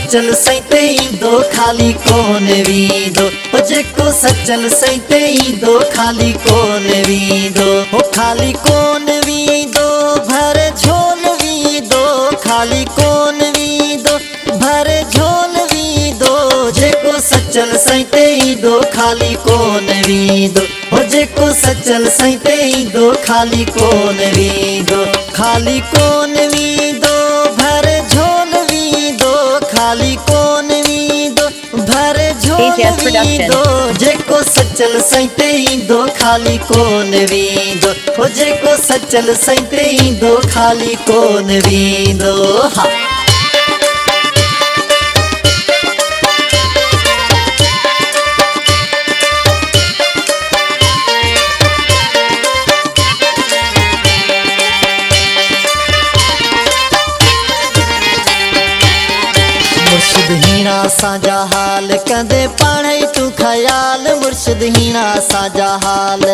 सचल सैते ईंदो खाली कोन वींदो, ओ जेको सचल सैते ईंदो खाली कोन वींदो, ओ खाली कोन वींदो भर झोल वींदो, खाली कोन वींदो भर झोल वींदो, जेको सचल सैते ईंदो खाली कोन वींदो, ओ जेको सचल सैते ईंदो खाली कोन वींदो, खाली कोन वींदो भर झोल वींदो, खाली कोन वींदो भर झोल वींदो, जेको सचल सैते ईंदो खाली कोन वींदो, ओ जेको सचल सैते ईंदो खाली कोन वींदो। हा मुर्शिद हीना साजा हाल कंदे पाणे तू ख्याल, मुर्शिद हीना साजा हाल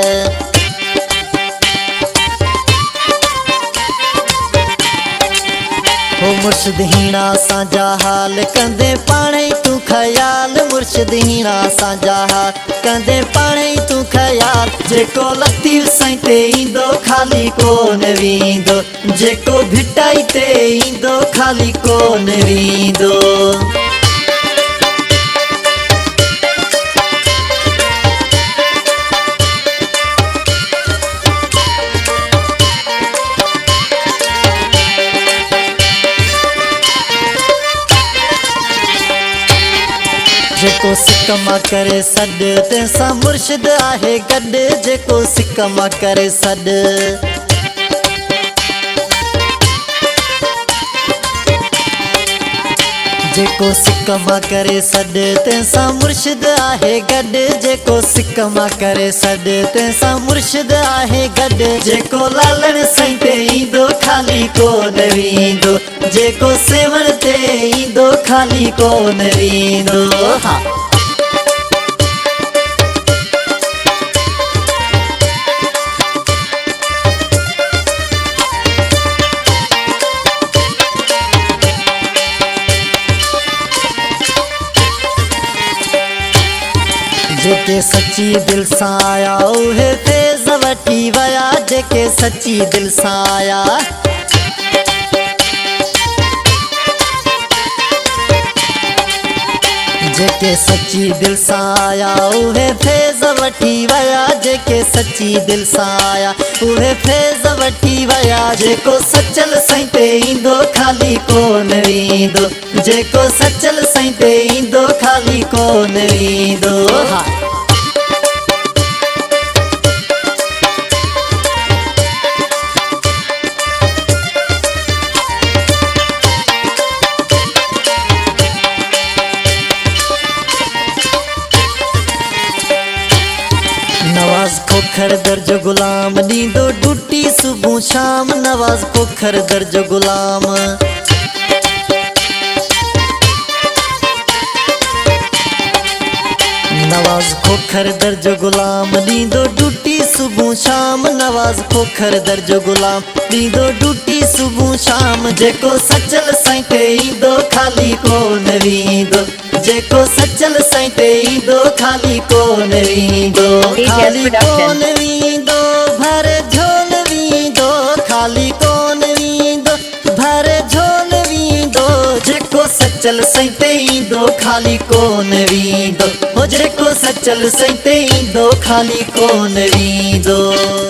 हो मुर्शिद हीना साजा हाल कंदे पाणे तू ख्याल, मुर्शिद हीना साजा हाल कंदे पाणे तू ख्याल, जेको लतीफ़ सैते ईंदो खाली कोन वींदो, जेको भिटाई ते ईंदो खाली कोन वींदो। जेको सिक मां करे सॾ तंहिंसां मुर्शिद आहे गॾु, जेको सिक मां करे सॾ जेको सिक मां करे सॾ तंहिंसां मुर्शिद आहे गॾु, जेको सिक मां करे सॾ तंहिंसां मुर्शिद आहे गॾु, जेको लालण सैते ईंदो खाली कोन वींदो, जेको सेवण ते ईंदो खाली कोन वींदो। हा जेके सच्ची दिल सां आया उहे फैज़ वठी वया, जेके सच्ची दिल सां आया जेके सच्ची दिल सां आया उहे फैज़ वठी वया, जेके सच्ची दिल सां आया उहे फैज़ वठी वया, जेको सचल सैते ईंदो खाली कोन वींदो, जेको सचल सैते ईंदो खाली कोन वींदो। हा नवाज़ खोखर दर्ज गुलाम ॾींदो ड्यूटी सुबुह शाम, नवाज़ खोखर दर्ज गुलाम नवाज़ खोखर दर्ज गुलाम ॾींदो ड्यूटी सुबुह शाम, नवाज़ खोखर दर्ज गुलाम ॾींदो ड्यूटी सुबुह शाम, जेको सचल सैते ईंदो खाली कोन वींदो, जेको सचल सैते ईंदो खाली कोन वींदो, खाली कोन वींदो भर झोल वींदो, खाली कोन वींदो भर झोल वींदो, जेको सचल सैते ईंदो खाली कोन वींदो, ओ जेको सचल सैते ईंदो खाली कोन वींदो।